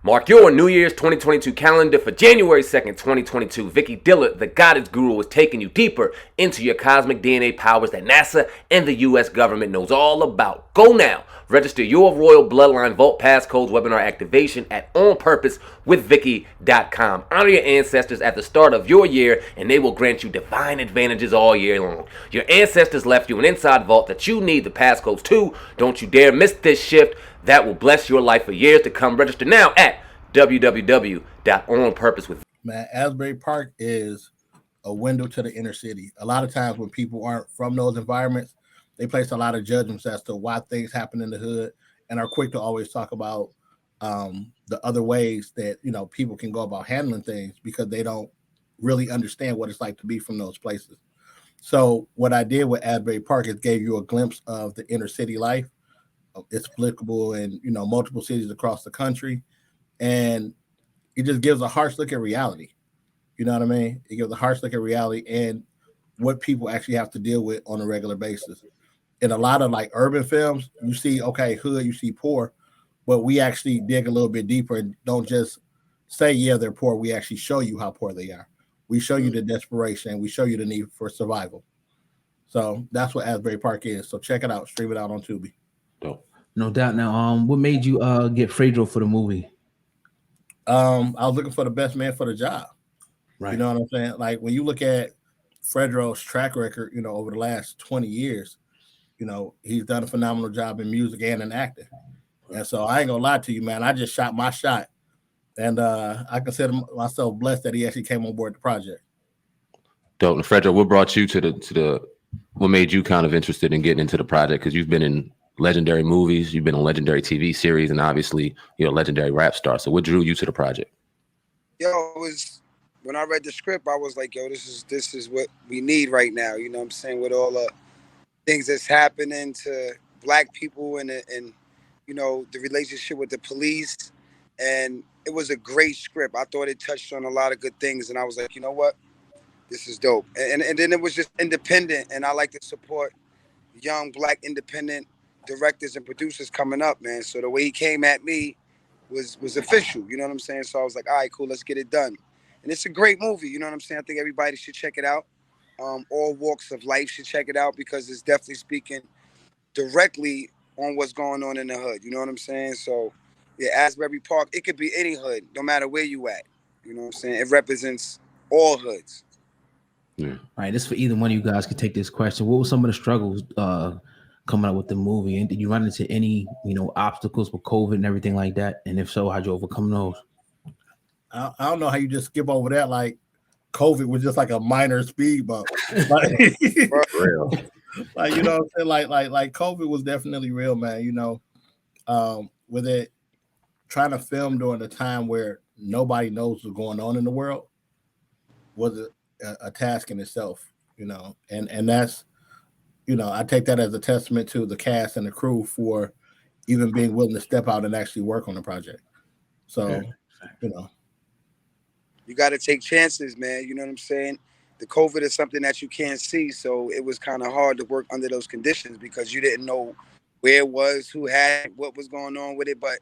Mark your New Year's 2022 calendar for January 2nd, 2022. Vicky Dillard, the Goddess Guru, is taking you deeper into your cosmic DNA powers that NASA and the U.S. government knows all about. Go now. Register your Royal Bloodline Vault Passcodes webinar activation at onpurposewithvicky.com. Honor your ancestors at the start of your year, and they will grant you divine advantages all year long. Your ancestors left you an inside vault that you need the passcodes to. Don't you dare miss this shift. That will bless your life for years to come. Register now at www.onpurposewith. Man, Asbury Park is a window to the inner city. A lot of times when people aren't from those environments, they place a lot of judgments as to why things happen in the hood and are quick to always talk about the other ways that, you know, people can go about handling things because they don't really understand what it's like to be from those places. So what I did with Asbury Park is gave you a glimpse of the inner city life. It's applicable in, you know, multiple cities across the country. And it just gives a harsh look at reality. You know what I mean? It gives a harsh look at reality and what people actually have to deal with on a regular basis. In a lot of like urban films, you see, okay, hood, you see poor, but we actually dig a little bit deeper and don't just say, yeah, they're poor. We actually show you how poor they are. We show you the desperation. We show you the need for survival. So that's what Asbury Park is. So check it out. Stream it out on Tubi. Dope. No doubt. Now, what made you get Fredro for the movie? I was looking for the best man for the job. Right. You know what I'm saying? Like when you look at Fredro's track record, you know, over the last 20 years, you know, he's done a phenomenal job in music and in acting. And so I ain't gonna lie to you, man. I just shot my shot. And I consider myself blessed that he actually came on board the project. Dope. And Fredro, what brought you to the what made you kind of interested in getting into the project? Because you've been in legendary movies, you've been on legendary TV series, and obviously you're a legendary rap star. So what drew you to the project? Yo, it was when I read the script, I was like, yo, this is what we need right now. You know what I'm saying? With all the things that's happening to Black people and you know, the relationship with the police. And it was a great script. I thought it touched on a lot of good things. And I was like, you know what? This is dope. And then it was just independent. And I like to support young Black independent directors and producers coming up, man. So the way he came at me was official. You know what I'm saying? So I was like, all right, cool, let's get it done. And it's a great movie. You know what I'm saying? I think everybody should check it out. All walks of life should check it out because it's definitely speaking directly on what's going on in the hood. You know what I'm saying? So, yeah, Asbury Park, it could be any hood, no matter where you at. You know what I'm saying? It represents all hoods. Yeah. All right, this for either one of you guys could take this question. What were some of the struggles coming up with the movie? And did you run into any, you know, obstacles with COVID and everything like that? And if so, how'd you overcome those? I don't know how you just skip over that. Like COVID was just like a minor speed bump. Like, Real. like, you know what I'm saying? Like COVID was definitely real, man. You know, with it trying to film during a time where nobody knows what's going on in the world was a task in itself, you know, and that's, you know, I take that as a testament to the cast and the crew for even being willing to step out and actually work on the project. So, you know, you got to take chances, man. You know what I'm saying? The COVID is something that you can't see. So it was kind of hard to work under those conditions because you didn't know where it was, who had, what was going on with it. But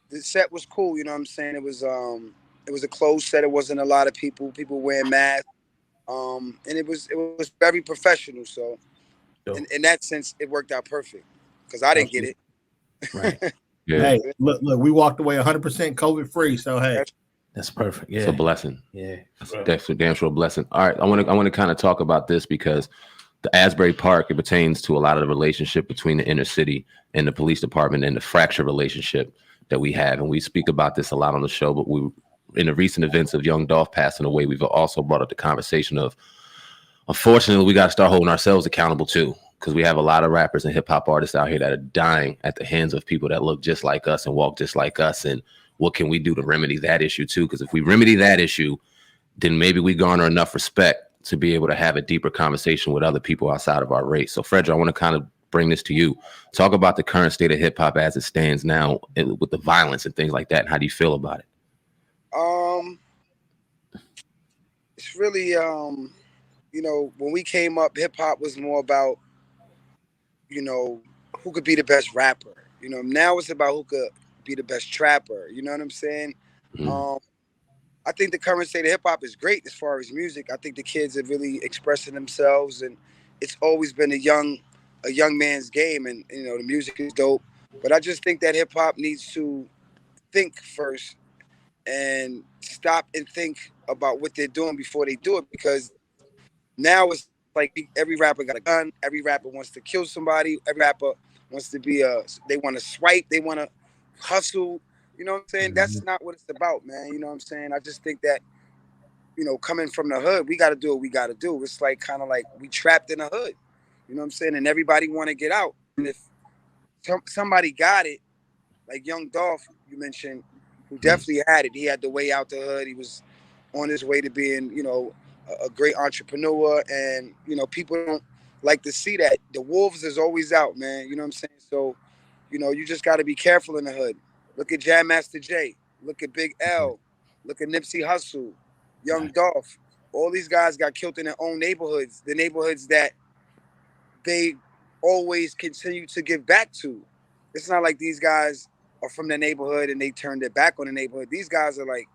the set was cool. You know what I'm saying? It was a closed set. It wasn't a lot of people wearing masks. And it was very professional. So in that sense, it worked out perfect because I didn't get it. Right. Yeah. Hey, look, we walked away 100% COVID free. So, hey. That's perfect. Yeah. It's a blessing. Yeah. That's a damn sure blessing. All right. I want to kind of talk about this because the Asbury Park, it pertains to a lot of the relationship between the inner city and the police department and the fractured relationship that we have. And we speak about this a lot on the show, but in the recent events of young Dolph passing away, we've also brought up the conversation of, unfortunately, we got to start holding ourselves accountable too, because we have a lot of rappers and hip hop artists out here that are dying at the hands of people that look just like us and walk just like us. And what can we do to remedy that issue too? Because if we remedy that issue, then maybe we garner enough respect to be able to have a deeper conversation with other people outside of our race. So Fredro, I want to kind of bring this to you. Talk about the current state of hip hop as it stands now with the violence and things like that. And how do you feel about it? It's really, you know, when we came up, hip hop was more about, you know, who could be the best rapper. You know, now it's about who could be the best trapper. You know what I'm saying? Mm. I think the current state of hip hop is great as far as music. I think the kids are really expressing themselves, and it's always been a young man's game, and the music is dope. But I just think that hip hop needs to think first and stop and think about what they're doing before they do it, because now it's like every rapper got a gun, every rapper wants to kill somebody, every rapper wants to be they want to swipe, they want to hustle. You know what I'm saying? That's not what it's about, man. You know what I'm saying? I just think that, coming from the hood, we got to do what we got to do. It's like kind of like we trapped in the hood. You know what I'm saying? And everybody want to get out. And if somebody got it, like Young Dolph, you mentioned, who definitely had it. He had the way out the hood. He was on his way to being, a great entrepreneur. And, people don't like to see that. The wolves is always out, man. You know what I'm saying? So, you just got to be careful in the hood. Look at Jam Master Jay. Look at Big L. Look at Nipsey Hussle, Young Dolph. All these guys got killed in their own neighborhoods, the neighborhoods that they always continue to give back to. It's not like these guys are from the neighborhood and they turned their back on the neighborhood. These guys are like,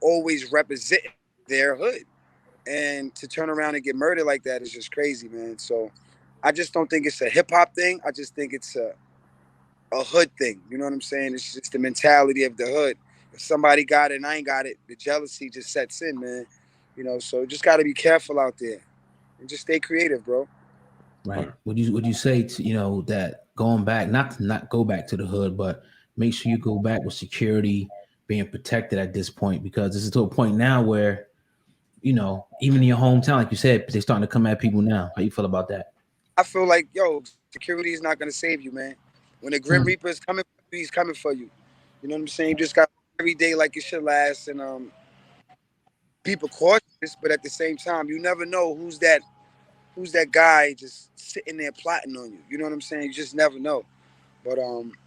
always representing their hood. And to turn around and get murdered like that is just crazy, man. So I just don't think it's a hip hop thing. I just think it's a hood thing. You know what I'm saying? It's just the mentality of the hood. If somebody got it and I ain't got it, the jealousy just sets in, man. So just got to be careful out there and just stay creative, bro. Right. Would you say to, that going back, not to not go back to the hood, but make sure you go back with security being protected at this point, because this is to a point now where, even in your hometown, like you said, they're starting to come at people now. How you feel about that? I feel like, security is not going to save you, man. When the Grim Reaper is coming for you, he's coming for you. You know what I'm saying? You just got every day like it should last, and be cautious, but at the same time, you never know who's that guy just sitting there plotting on you. You know what I'm saying? You just never know. But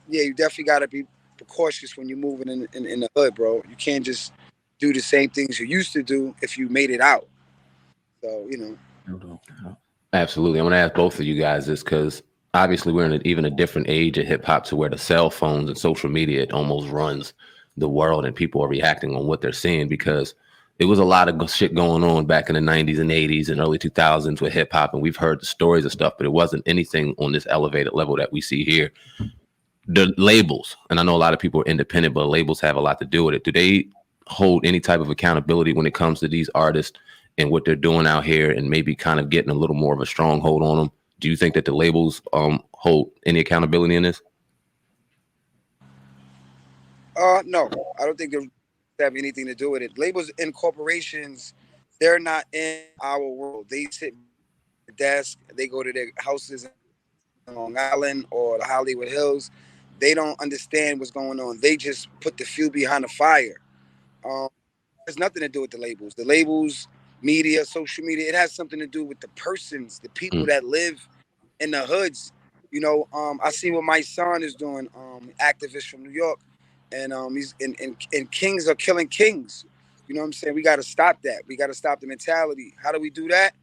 you definitely got to be cautious when you're moving in the hood, bro. You can't just do the same things you used to do if you made it out. So, Absolutely. I want to ask both of you guys this, because obviously we're in even a different age of hip hop, to where the cell phones and social media, it almost runs the world, and people are reacting on what they're seeing, because it was a lot of shit going on back in the 90s and 80s and early 2000s with hip hop. And we've heard the stories of stuff, but it wasn't anything on this elevated level that we see here. The labels, and I know a lot of people are independent, but labels have a lot to do with it. Do they hold any type of accountability when it comes to these artists and what they're doing out here, and maybe kind of getting a little more of a stronghold on them? Do you think that the labels hold any accountability in this? No, I don't think they have anything to do with it. Labels and corporations, they're not in our world. They sit at the desk, they go to their houses in Long Island or the Hollywood Hills. They don't understand what's going on. They just put the fuel behind the fire. There's nothing to do with the labels. The labels, media, social media, it has something to do with the persons, the people that live in the hoods. I see what my son is doing, activist from New York, and he's and kings are killing kings. You know what I'm saying? We got to stop that. We got to stop the mentality. How do we do that?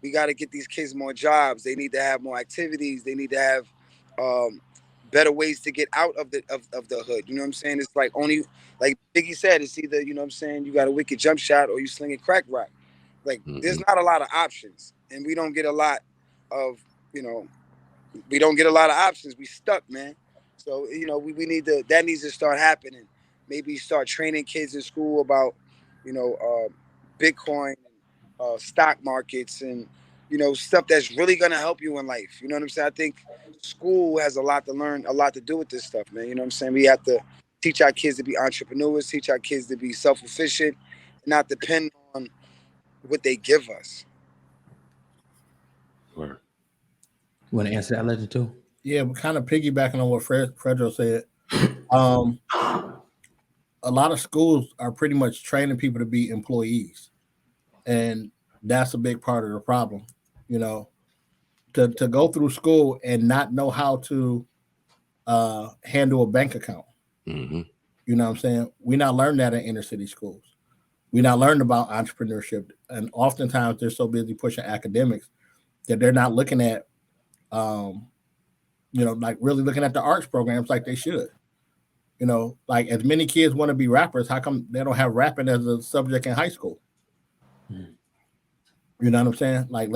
We got to get these kids more jobs. They need to have more activities. They need to have better ways to get out of the hood. You know what I'm saying? It's like only, like Biggie said, it's either, you know what I'm saying, you got a wicked jump shot or you slinging crack rock. Like there's not a lot of options, and we don't get a lot of, we don't get a lot of options. We stuck, man. So, we need to, that needs to start happening. Maybe start training kids in school about, Bitcoin, stock markets, and, stuff that's really going to help you in life. You know what I'm saying? I think school has a lot to learn, a lot to do with this stuff, man. You know what I'm saying? We have to teach our kids to be entrepreneurs, teach our kids to be self-efficient, not depend on what they give us. Word. You want to answer that, Legend, too? Yeah, but kind of piggybacking on what Fredro said. A lot of schools are pretty much training people to be employees, and that's a big part of the problem. To go through school and not know how to handle a bank account. Mm-hmm. You know what I'm saying? We not learned that in inner city schools. We not learned about entrepreneurship, and oftentimes they're so busy pushing academics that they're not looking at, like really looking at the arts programs like they should. You know, like as many kids want to be rappers, how come they don't have rapping as a subject in high school? You know what I'm saying? Like,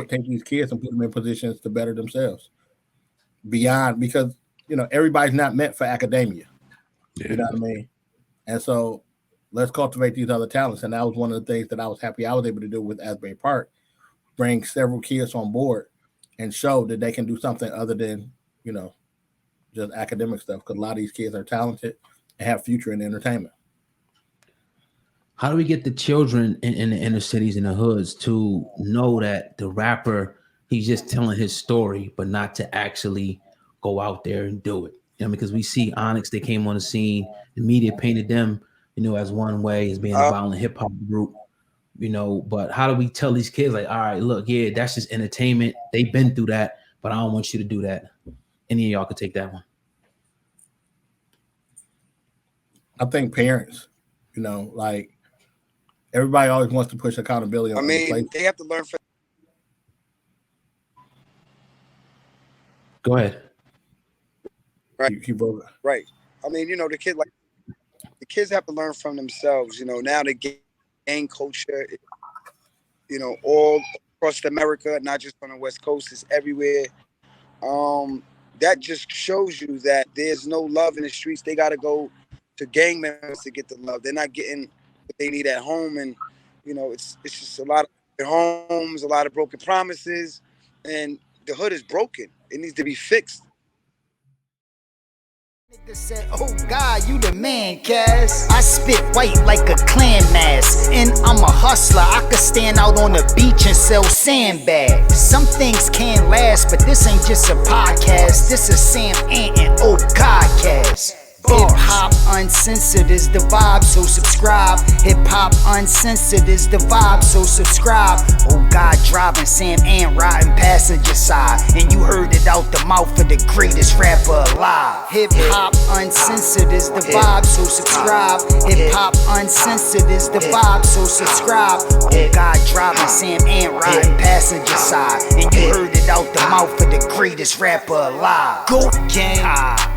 take these kids and put them in positions to better themselves beyond, because, you know, everybody's not meant for academia. Yeah. You know what I mean? And so let's cultivate these other talents. And that was one of the things that I was happy I was able to do with Asbury Park, bring several kids on board and show that they can do something other than, you know, just academic stuff. Because a lot of these kids are talented and have future in entertainment. How do we get the children in the inner cities and the hoods to know that the rapper, he's just telling his story, but not to actually go out there and do it? You know, because we see Onyx, they came on the scene, the media painted them, you know, as one way, as being a violent hip hop group, you know, but how do we tell these kids, like, all right, look, yeah, that's just entertainment. They've been through that, but I don't want you to do that. Any of y'all could take that one. I think parents, you know, like, everybody always wants to push accountability on the place. They have to learn from. Go ahead. Right. You broke it. Right. I mean, you know, the kids have to learn from themselves. You know, now the gang culture, you know, all across America, not just on the West Coast, is everywhere. That just shows you that there's no love in the streets. They got to go to gang members to get the love. They're not getting what they need at home, and you know, it's just a lot of homes, a lot of broken promises, and the hood is broken. It needs to be fixed. Nigga said, oh God, you the man, Cass. I spit white like a clan mask, and I'm a hustler. I could stand out on the beach and sell sandbags. Some things can't last, but this ain't just a podcast. This is Sam Ant and oh God, Cass. Hip hop uncensored is the vibe, so subscribe. Hip hop uncensored is the vibe, so subscribe. Oh God, driving Sam and riding passenger side, and you heard it out the mouth of the greatest rapper alive. Hip hop uncensored is the vibe, so subscribe. Hip hop uncensored is the vibe, so subscribe. Oh God, driving Sam and riding passenger side, and you heard it out the mouth of the greatest rapper alive. Go gang.